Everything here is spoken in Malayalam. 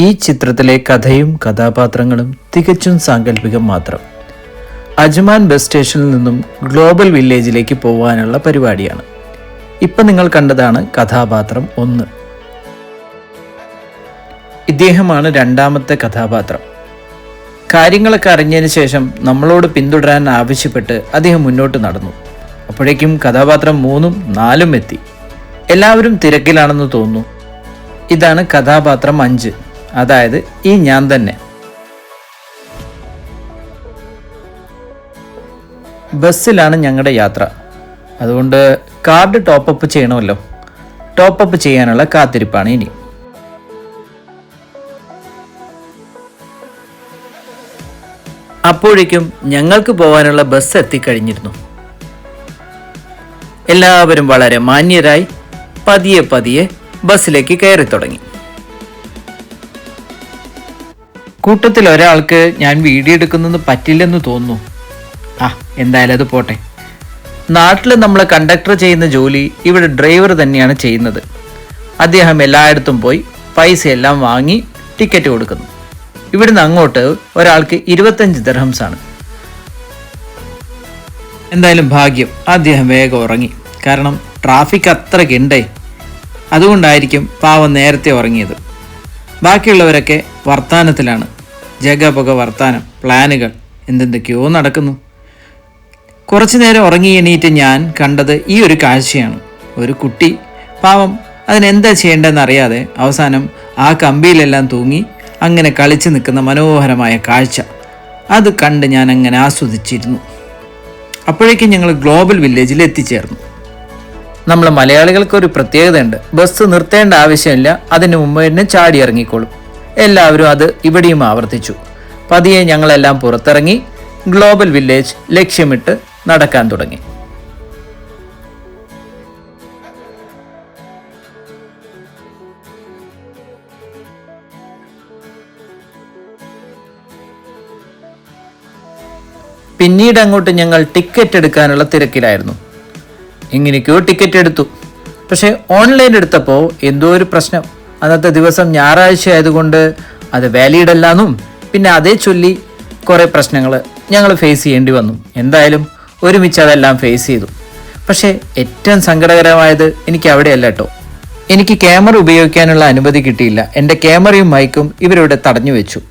ഈ ചിത്രത്തിലെ കഥയും കഥാപാത്രങ്ങളും തികച്ചും സാങ്കല്പികം മാത്രം. അജ്മാൻ ബസ് സ്റ്റേഷനിൽ നിന്നും ഗ്ലോബൽ വില്ലേജിലേക്ക് പോകാനുള്ള പരിപാടിയാണ്. ഇപ്പം നിങ്ങൾ കണ്ടതാണ് കഥാപാത്രം 1. ഇദ്ദേഹമാണ് രണ്ടാമത്തെ കഥാപാത്രം. കാര്യങ്ങളൊക്കെ അറിഞ്ഞതിന് ശേഷം നമ്മളോട് പിന്തുടരാൻ ആവശ്യപ്പെട്ട് അദ്ദേഹം മുന്നോട്ട് നടന്നു. അപ്പോഴേക്കും കഥാപാത്രം 3ഉം 4ഉം എത്തി. എല്ലാവരും തിരക്കിലാണെന്ന് തോന്നുന്നു. ഇതാണ് കഥാപാത്രം 5, അതായത് ഈ ഞാൻ തന്നെ. ബസ്സിലാണ് ഞങ്ങളുടെ യാത്ര. അതുകൊണ്ട് കാർഡ് ടോപ്പപ്പ് ചെയ്യണമല്ലോ. ടോപ്പപ്പ് ചെയ്യാനുള്ള കാത്തിരിപ്പാണ് ഇനി. അപ്പോഴേക്കും ഞങ്ങൾക്ക് പോകാനുള്ള ബസ് എത്തിക്കഴിഞ്ഞിരുന്നു. എല്ലാവരും വളരെ മാന്യരായി പതിയെ പതിയെ ബസ്സിലേക്ക് കയറി തുടങ്ങി. കൂട്ടത്തിൽ ഒരാൾക്ക് ഞാൻ വീഡിയോ എടുക്കുന്നത് പറ്റില്ലെന്ന് തോന്നുന്നു. എന്തായാലും അത് പോട്ടെ. നാട്ടിൽ നമ്മൾ കണ്ടക്ടർ ചെയ്യുന്ന ജോലി ഇവിടെ ഡ്രൈവർ തന്നെയാണ് ചെയ്യുന്നത്. അദ്ദേഹം എല്ലായിടത്തും പോയി പൈസയെല്ലാം വാങ്ങി ടിക്കറ്റ് കൊടുക്കുന്നു. ഇവിടുന്ന് അങ്ങോട്ട് ഒരാൾക്ക് 25 ദിർഹംസാണ്. എന്തായാലും ഭാഗ്യം, അദ്ദേഹം വേഗം ഉറങ്ങി. കാരണം ട്രാഫിക് അത്രയ്ക്കുണ്ടേ. അതുകൊണ്ടായിരിക്കും പാവം നേരത്തെ ഉറങ്ങിയത്. ബാക്കിയുള്ളവരൊക്കെ വർത്താനത്തിലാണ്. ജഗപുക വർത്താനം, പ്ലാനുകൾ, എന്തെന്തൊക്കെയോ നടക്കുന്നു. കുറച്ചു നേരം ഉറങ്ങി എണീറ്റ് ഞാൻ കണ്ടത് ഈ ഒരു കാഴ്ചയാണ്. ഒരു കുട്ടി പാവം അതിനെന്താ ചെയ്യേണ്ടതെന്ന് അറിയാതെ അവസാനം ആ കമ്പിയിലെല്ലാം തൂങ്ങി അങ്ങനെ കളിച്ചു നിൽക്കുന്ന മനോഹരമായ കാഴ്ച അത് കണ്ട് ഞാൻ അങ്ങനെ ആസ്വദിച്ചിരുന്നു. അപ്പോഴേക്കും ഞങ്ങൾ ഗ്ലോബൽ വില്ലേജിൽ എത്തിച്ചേർന്നു. നമ്മൾ മലയാളികൾക്ക് ഒരു പ്രത്യേകതയുണ്ട്. ബസ് നിർത്തേണ്ട ആവശ്യമില്ല, അതിനു മുമ്പ് തന്നെ ചാടി ഇറങ്ങിക്കോളും. എല്ലാവരും അത് ഇവിടെയും ആവർത്തിച്ചു. പതിയെ ഞങ്ങളെല്ലാം പുറത്തിറങ്ങി ഗ്ലോബൽ വില്ലേജ് ലക്ഷ്യമിട്ട് നടക്കാൻ തുടങ്ങി. പിന്നീട് അങ്ങോട്ട് ഞങ്ങൾ ടിക്കറ്റ് എടുക്കാനുള്ള തിരക്കിലായിരുന്നു. എങ്ങനെയൊക്കെയോ ടിക്കറ്റ് എടുത്തു. പക്ഷേ ഓൺലൈൻ എടുത്തപ്പോൾ എന്തോ ഒരു പ്രശ്നം. അന്നത്തെ ദിവസം ഞായറാഴ്ച ആയതുകൊണ്ട് അത് വാലിഡ് അല്ലാന്നും പിന്നെ അതേ ചൊല്ലി കുറേ പ്രശ്നങ്ങൾ ഞങ്ങൾ ഫേസ് ചെയ്യേണ്ടി വന്നു. എന്തായാലും ഒരുമിച്ച് അതെല്ലാം ഫേസ് ചെയ്തു. പക്ഷേ ഏറ്റവും സങ്കടകരമായത് എനിക്ക് അവിടെയല്ല കേട്ടോ. എനിക്ക് ക്യാമറ ഉപയോഗിക്കാനുള്ള അനുമതി കിട്ടിയില്ല. എൻ്റെ ക്യാമറയും മൈക്കും ഇവരിവിടെ തടഞ്ഞു വെച്ചു.